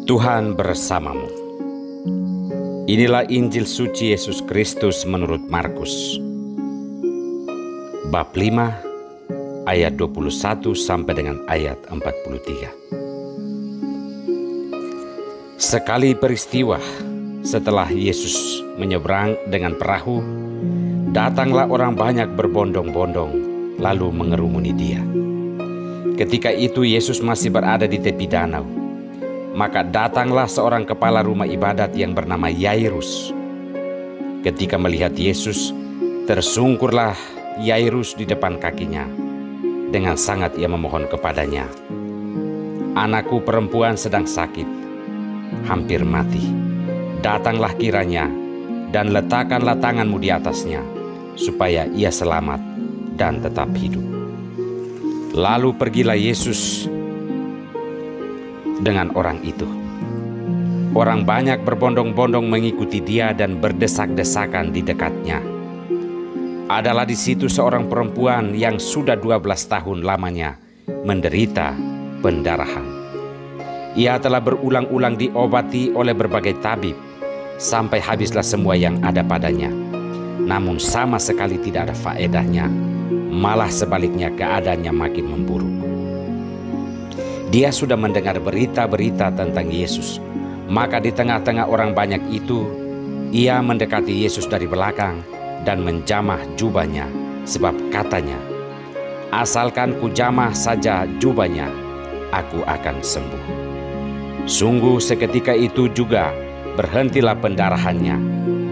Tuhan bersamamu. Inilah Injil suci Yesus Kristus menurut Markus. Bab 5 ayat 21 sampai dengan ayat 43. Sekali peristiwa setelah Yesus menyeberang dengan perahu, datanglah orang banyak berbondong-bondong lalu mengerumuni dia. Ketika itu Yesus masih berada di tepi danau. Maka datanglah seorang kepala rumah ibadat yang bernama Yairus. Ketika melihat Yesus, tersungkurlah Yairus di depan kakinya. Dengan sangat ia memohon kepadanya, "Anakku perempuan sedang sakit, hampir mati. Datanglah kiranya dan letakkanlah tanganmu di atasnya, supaya ia selamat dan tetap hidup." Lalu pergilah Yesus dengan orang itu. Orang banyak berbondong-bondong mengikuti dia dan berdesak-desakan di dekatnya. Adalah di situ seorang perempuan yang sudah 12 tahun lamanya menderita pendarahan. Ia telah berulang-ulang diobati oleh berbagai tabib sampai habislah semua yang ada padanya. Namun sama sekali tidak ada faedahnya, malah sebaliknya keadaannya makin memburuk. Dia sudah mendengar berita-berita tentang Yesus. Maka di tengah-tengah orang banyak itu, ia mendekati Yesus dari belakang dan menjamah jubahnya, sebab katanya, "Asalkan kujamah saja jubahnya, aku akan sembuh." Sungguh seketika itu juga berhentilah pendarahannya,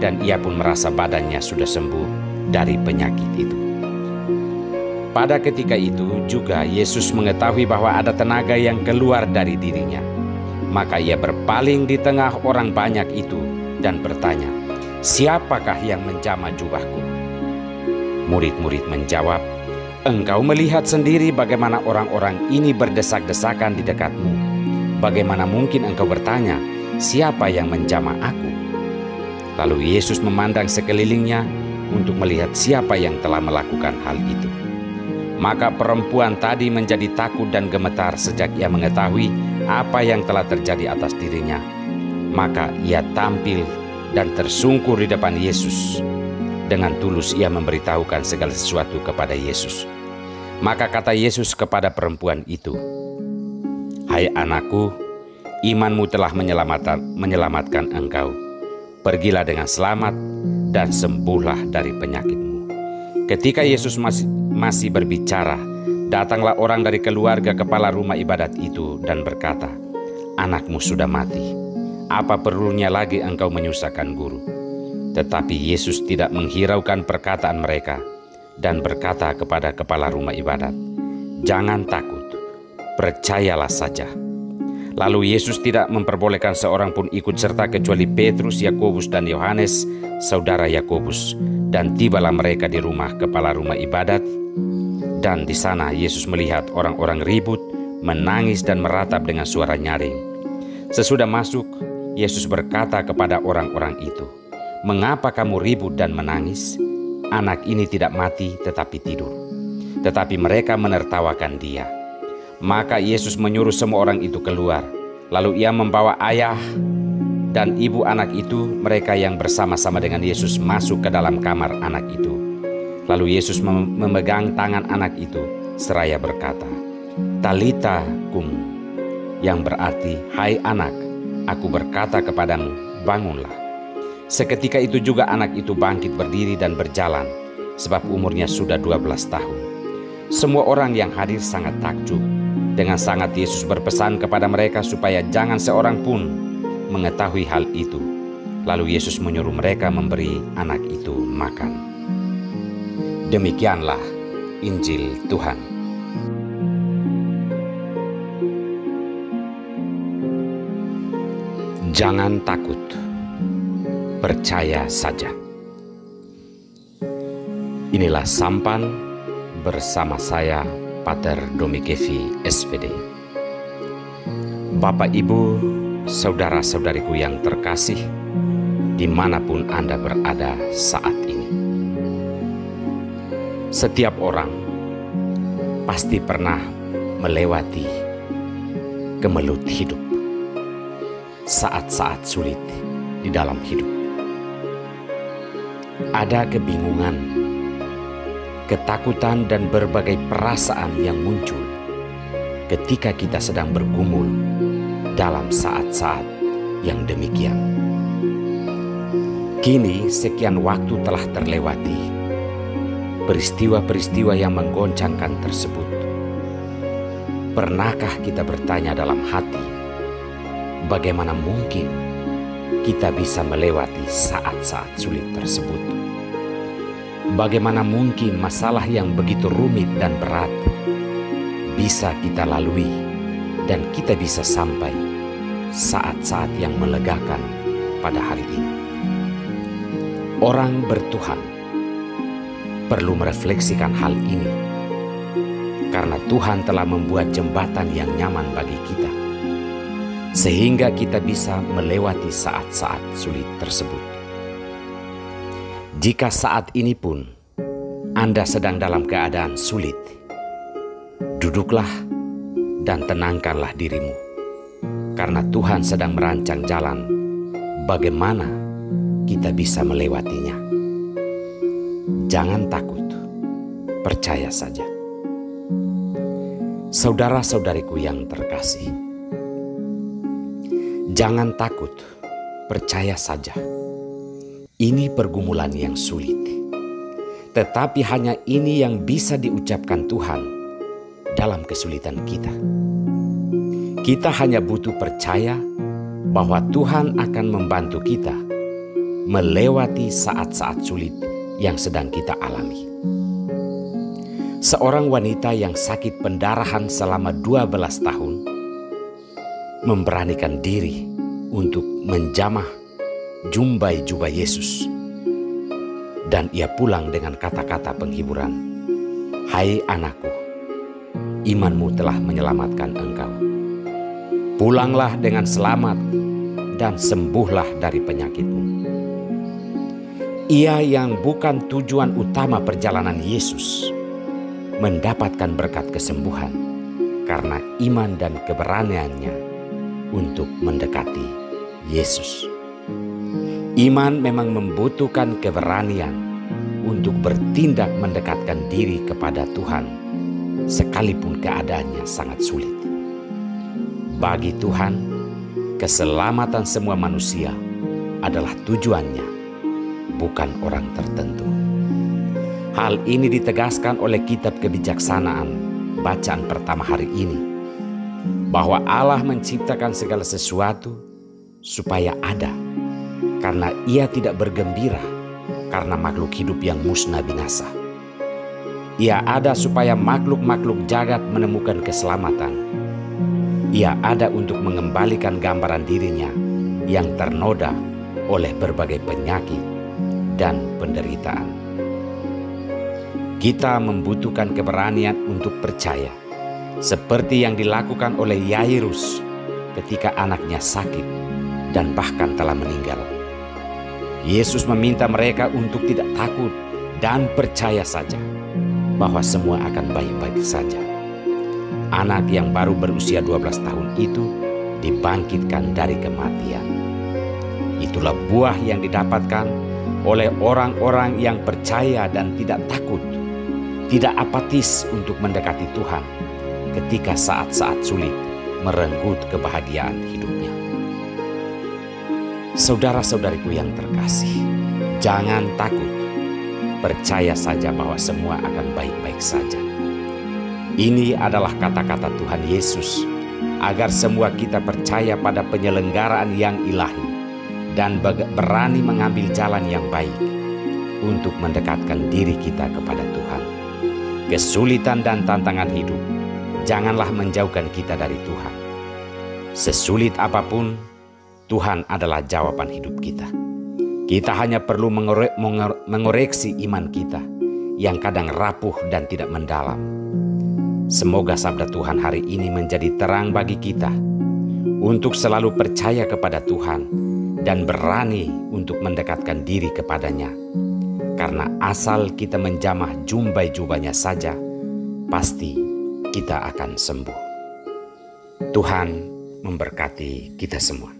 dan ia pun merasa badannya sudah sembuh dari penyakit itu. Pada ketika itu juga Yesus mengetahui bahwa ada tenaga yang keluar dari dirinya. Maka ia berpaling di tengah orang banyak itu dan bertanya, "Siapakah yang menjamah jubahku?" Murid-murid menjawab, "Engkau melihat sendiri bagaimana orang-orang ini berdesak-desakan di dekatmu. Bagaimana mungkin engkau bertanya, 'Siapa yang menjamah aku?'" Lalu Yesus memandang sekelilingnya untuk melihat siapa yang telah melakukan hal itu. Maka perempuan tadi menjadi takut dan gemetar sejak ia mengetahui apa yang telah terjadi atas dirinya. Maka ia tampil dan tersungkur di depan Yesus. Dengan tulus ia memberitahukan segala sesuatu kepada Yesus. Maka kata Yesus kepada perempuan itu, "Hai anakku, imanmu telah menyelamatkan engkau. Pergilah dengan selamat dan sembuhlah dari penyakitmu." Ketika Yesus masih berbicara, datanglah orang dari keluarga kepala rumah ibadat itu dan berkata, "Anakmu sudah mati. Apa perlunya lagi engkau menyusahkan guru?" Tetapi Yesus tidak menghiraukan perkataan mereka dan berkata kepada kepala rumah ibadat, "Jangan takut, percayalah saja." Lalu Yesus tidak memperbolehkan seorang pun ikut serta kecuali Petrus, Yakobus dan Yohanes, saudara Yakobus. Dan tibalah mereka di rumah kepala rumah ibadat. Dan di sana Yesus melihat orang-orang ribut, menangis dan meratap dengan suara nyaring. Sesudah masuk, Yesus berkata kepada orang-orang itu, "Mengapa kamu ribut dan menangis? Anak ini tidak mati tetapi tidur." Tetapi mereka menertawakan dia. Maka Yesus menyuruh semua orang itu keluar. Lalu ia membawa ayah dan ibu anak itu, mereka yang bersama-sama dengan Yesus masuk ke dalam kamar anak itu. Lalu Yesus memegang tangan anak itu seraya berkata, "Talita kum," yang berarti, "Hai anak, aku berkata kepadamu, bangunlah." Seketika itu juga anak itu bangkit berdiri dan berjalan, sebab umurnya sudah 12 tahun. Semua orang yang hadir sangat takjub. Dengan sangat Yesus berpesan kepada mereka supaya jangan seorang pun mengetahui hal itu. Lalu Yesus menyuruh mereka memberi anak itu makan. Demikianlah Injil Tuhan. Jangan takut, percaya saja. Inilah sampan bersama saya, Pater Domikevi, SPD. Bapak, Ibu, saudara-saudariku yang terkasih, dimanapun Anda berada saat ini. Setiap orang pasti pernah melewati kemelut hidup. saat-saat sulit di dalam hidup. Ada kebingungan, ketakutan, dan berbagai perasaan yang muncul ketika kita sedang bergumul dalam saat-saat yang demikian. Kini sekian waktu telah terlewati, peristiwa-peristiwa yang menggoncangkan tersebut. Pernahkah kita bertanya dalam hati, bagaimana mungkin kita bisa melewati saat-saat sulit tersebut? Bagaimana mungkin masalah yang begitu rumit dan berat bisa kita lalui dan kita bisa sampai saat-saat yang melegakan pada hari ini? Orang bertuhan perlu merefleksikan hal ini, karena Tuhan telah membuat jembatan yang nyaman bagi kita, sehingga kita bisa melewati saat-saat sulit tersebut. Jika saat ini pun Anda sedang dalam keadaan sulit, duduklah dan tenangkanlah dirimu, karena Tuhan sedang merancang jalan bagaimana kita bisa melewatinya. Jangan takut, percaya saja. Saudara-saudariku yang terkasih, jangan takut, percaya saja. Ini pergumulan yang sulit, tetapi hanya ini yang bisa diucapkan Tuhan dalam kesulitan kita. Kita hanya butuh percaya bahwa Tuhan akan membantu kita melewati saat-saat sulit yang sedang kita alami. Seorang wanita yang sakit pendarahan selama 12 tahun memberanikan diri untuk menjamah jumbai jubah Yesus, dan ia pulang dengan kata-kata penghiburan, "Hai anakku, imanmu telah menyelamatkan engkau. Pulanglah dengan selamat dan sembuhlah dari penyakitmu." Ia yang bukan tujuan utama perjalanan Yesus mendapatkan berkat kesembuhan karena iman dan keberaniannya untuk mendekati Yesus. Iman memang membutuhkan keberanian untuk bertindak mendekatkan diri kepada Tuhan, sekalipun keadaannya sangat sulit. Bagi Tuhan, keselamatan semua manusia adalah tujuannya, bukan orang tertentu. Hal ini ditegaskan oleh kitab kebijaksanaan bacaan pertama hari ini, bahwa Allah menciptakan segala sesuatu supaya ada, karena Ia tidak bergembira karena makhluk hidup yang musnah binasa. Ia ada supaya makhluk-makhluk jagat menemukan keselamatan. Ia ada untuk mengembalikan gambaran dirinya yang ternoda oleh berbagai penyakit dan penderitaan. Kita membutuhkan keberanian untuk percaya, seperti yang dilakukan oleh Yairus ketika anaknya sakit dan bahkan telah meninggal. Yesus meminta mereka untuk tidak takut dan percaya saja bahwa semua akan baik-baik saja. Anak yang baru berusia 12 tahun itu dibangkitkan dari kematian. Itulah buah yang didapatkan oleh orang-orang yang percaya dan tidak takut, tidak apatis untuk mendekati Tuhan ketika saat-saat sulit merenggut kebahagiaan hidupnya. Saudara-saudariku yang terkasih, jangan takut, percaya saja bahwa semua akan baik-baik saja. Ini adalah kata-kata Tuhan Yesus agar semua kita percaya pada penyelenggaraan yang ilahi dan berani mengambil jalan yang baik untuk mendekatkan diri kita kepada Tuhan. Kesulitan dan tantangan hidup janganlah menjauhkan kita dari Tuhan. Sesulit apapun, Tuhan adalah jawaban hidup kita. Kita hanya perlu mengoreksi iman kita yang kadang rapuh dan tidak mendalam. Semoga sabda Tuhan hari ini menjadi terang bagi kita untuk selalu percaya kepada Tuhan dan berani untuk mendekatkan diri kepadanya. Karena asal kita menjamah jumbai-jubahnya saja, pasti kita akan sembuh. Tuhan memberkati kita semua.